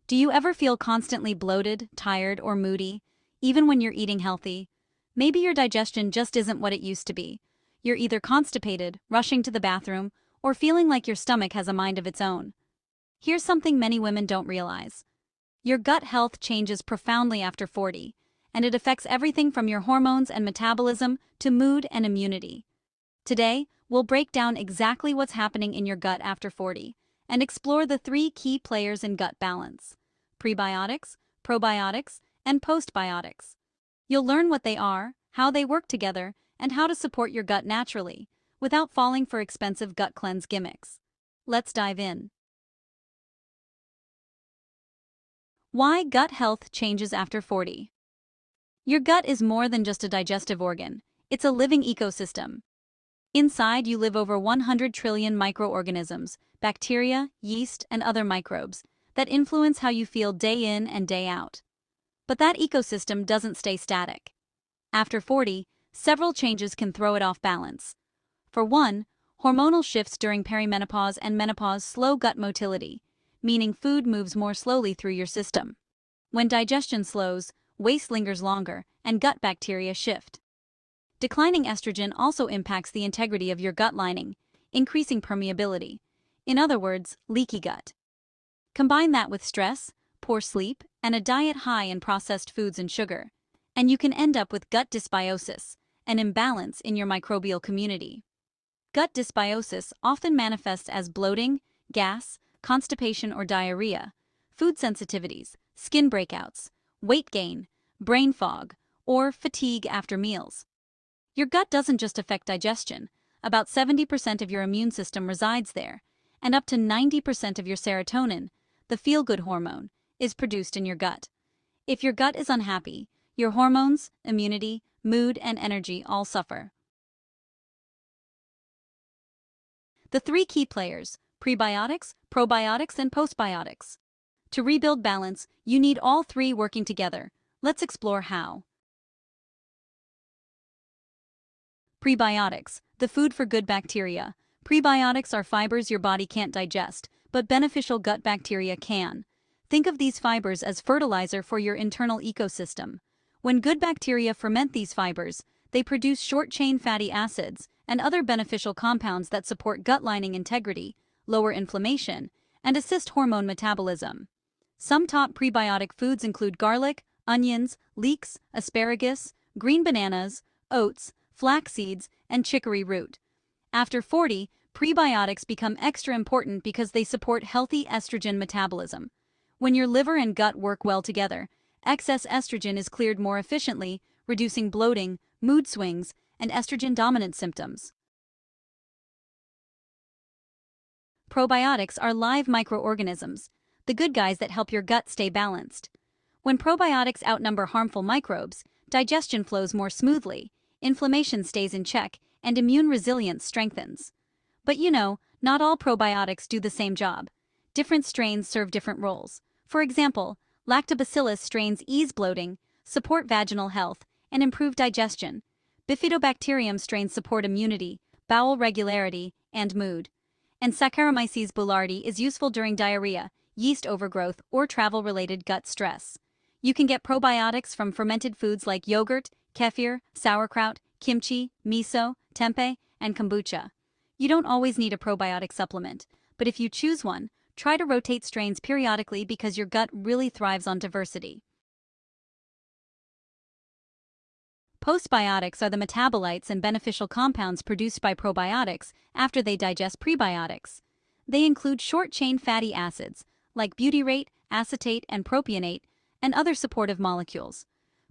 Do you ever feel constantly bloated, tired, or moody, even when you're eating healthy? Maybe your digestion just isn't what it used to be. You're either constipated, rushing to the bathroom, or feeling like your stomach has a mind of its own. Here's something many women don't realize. Your gut health changes profoundly after 40, and it affects everything from your hormones and metabolism to mood and immunity. Today, we'll break down exactly what's happening in your gut after 40 and explore the three key players in gut balance: prebiotics, probiotics, and postbiotics. You'll learn what they are, how they work together, and how to support your gut naturally, without falling for expensive gut cleanse gimmicks. Let's dive in. Why gut health changes after 40. Your gut is more than just a digestive organ, it's a living ecosystem. Inside, you live over 100 trillion microorganisms, bacteria, yeast, and other microbes, that influence how you feel day in and day out. But that ecosystem doesn't stay static. After 40, several changes can throw it off balance. For one, hormonal shifts during perimenopause and menopause slow gut motility, meaning food moves more slowly through your system. When digestion slows, waste lingers longer, and gut bacteria shift. Declining estrogen also impacts the integrity of your gut lining, increasing permeability. In other words, leaky gut. Combine that with stress, poor sleep, and a diet high in processed foods and sugar, and you can end up with gut dysbiosis, an imbalance in your microbial community. Gut dysbiosis often manifests as bloating, gas, constipation or diarrhea, food sensitivities, skin breakouts, weight gain, brain fog, or fatigue after meals. Your gut doesn't just affect digestion. About 70% of your immune system resides there, and up to 90% of your serotonin, the feel-good hormone, is produced in your gut. If your gut is unhappy, your hormones, immunity, mood, and energy all suffer. The three key players: prebiotics, probiotics, and postbiotics. To rebuild balance, you need all three working together. Let's explore how. Prebiotics, the food for good bacteria. Prebiotics are fibers your body can't digest, but beneficial gut bacteria can. Think of these fibers as fertilizer for your internal ecosystem. When good bacteria ferment these fibers, they produce short-chain fatty acids and other beneficial compounds that support gut lining integrity, lower inflammation, and assist hormone metabolism. Some top prebiotic foods include garlic, onions, leeks, asparagus, green bananas, oats, flax seeds, and chicory root. After 40, prebiotics become extra important because they support healthy estrogen metabolism. When your liver and gut work well together, excess estrogen is cleared more efficiently, reducing bloating, mood swings, and estrogen-dominant symptoms. Probiotics are live microorganisms, the good guys that help your gut stay balanced. When probiotics outnumber harmful microbes, digestion flows more smoothly, inflammation stays in check, and immune resilience strengthens. But not all probiotics do the same job. Different strains serve different roles. For example, lactobacillus strains ease bloating, support vaginal health, and improve digestion. Bifidobacterium strains support immunity, bowel regularity, and mood. And Saccharomyces boulardii is useful during diarrhea, yeast overgrowth, or travel-related gut stress. You can get probiotics from fermented foods like yogurt, kefir, sauerkraut, kimchi, miso, tempeh, and kombucha. You don't always need a probiotic supplement, but if you choose one, try to rotate strains periodically because your gut really thrives on diversity. Postbiotics are the metabolites and beneficial compounds produced by probiotics after they digest prebiotics. They include short-chain fatty acids, like butyrate, acetate, and propionate, and other supportive molecules.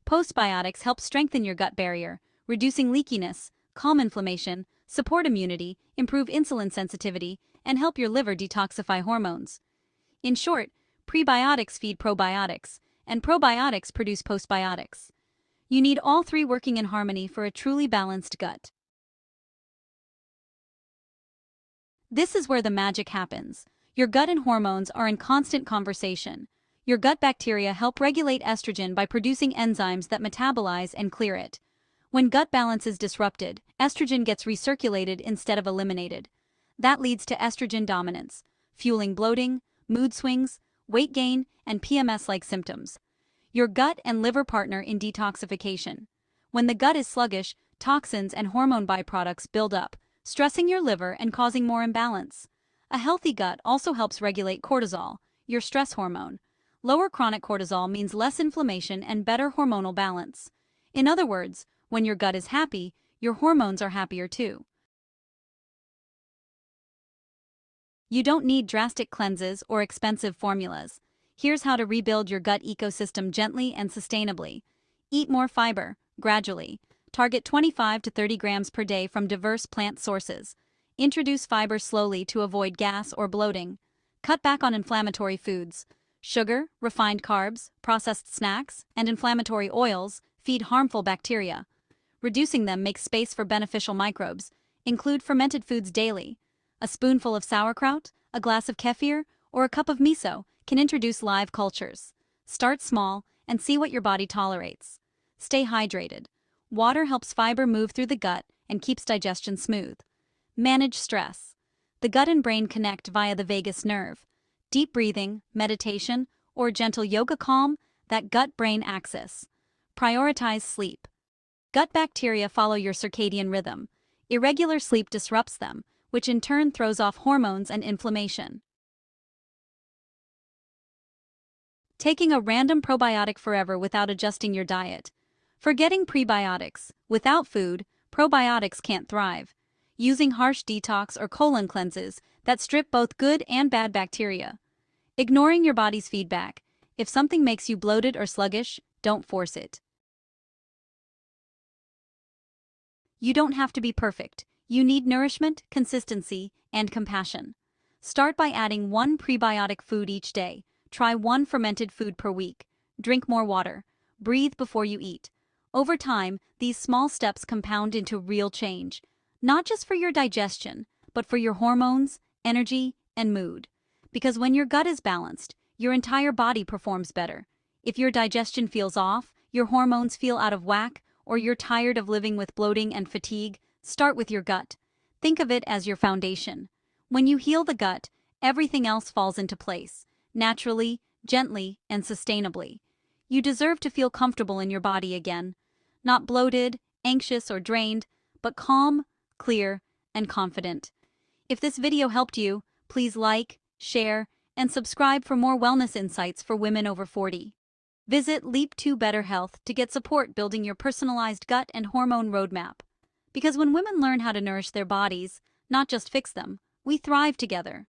Postbiotics help strengthen your gut barrier, reducing leakiness, calm inflammation, support immunity, improve insulin sensitivity, and help your liver detoxify hormones. In short, prebiotics feed probiotics, and probiotics produce postbiotics. You need all three working in harmony for a truly balanced gut. This is where the magic happens. Your gut and hormones are in constant conversation. Your gut bacteria help regulate estrogen by producing enzymes that metabolize and clear it. When gut balance is disrupted, estrogen gets recirculated instead of eliminated. That leads to estrogen dominance, fueling bloating, mood swings, weight gain, and PMS-like symptoms. Your gut and liver partner in detoxification. When the gut is sluggish, toxins and hormone byproducts build up, stressing your liver and causing more imbalance. A healthy gut also helps regulate cortisol, your stress hormone. Lower chronic cortisol means less inflammation and better hormonal balance. In other words, when your gut is happy, your hormones are happier too. You don't need drastic cleanses or expensive formulas. Here's how to rebuild your gut ecosystem gently and sustainably. Eat more fiber, gradually. Target 25 to 30 grams per day from diverse plant sources. Introduce fiber slowly to avoid gas or bloating. Cut back on inflammatory foods. Sugar, refined carbs, processed snacks, and inflammatory oils feed harmful bacteria. Reducing them makes space for beneficial microbes. Include fermented foods daily. A spoonful of sauerkraut, a glass of kefir, or a cup of miso can introduce live cultures. Start small and see what your body tolerates. Stay hydrated. Water helps fiber move through the gut and keeps digestion smooth. Manage stress. The gut and brain connect via the vagus nerve. Deep breathing, meditation, or gentle yoga calm that gut-brain axis. Prioritize sleep. Gut bacteria follow your circadian rhythm. Irregular sleep disrupts them, which in turn throws off hormones and inflammation. Taking a random probiotic forever without adjusting your diet. Forgetting prebiotics. Without food, probiotics can't thrive. Using harsh detox or colon cleanses that strip both good and bad bacteria. Ignoring your body's feedback. If something makes you bloated or sluggish, don't force it. You don't have to be perfect. You need nourishment, consistency, and compassion. Start by adding one prebiotic food each day. Try one fermented food per week. Drink more water. Breathe before you eat. Over time, these small steps compound into real change, not just for your digestion, but for your hormones, energy, and mood. Because when your gut is balanced, your entire body performs better. If your digestion feels off, your hormones feel out of whack, or you're tired of living with bloating and fatigue, start with your gut. Think of it as your foundation. When you heal the gut, everything else falls into place, naturally, gently, and sustainably. You deserve to feel comfortable in your body again. Not bloated, anxious, or drained, but calm, clear, and confident. If this video helped you, please like, share, and subscribe for more wellness insights for women over 40. Visit Leap to Better Health to get support building your personalized gut and hormone roadmap. Because when women learn how to nourish their bodies, not just fix them, we thrive together.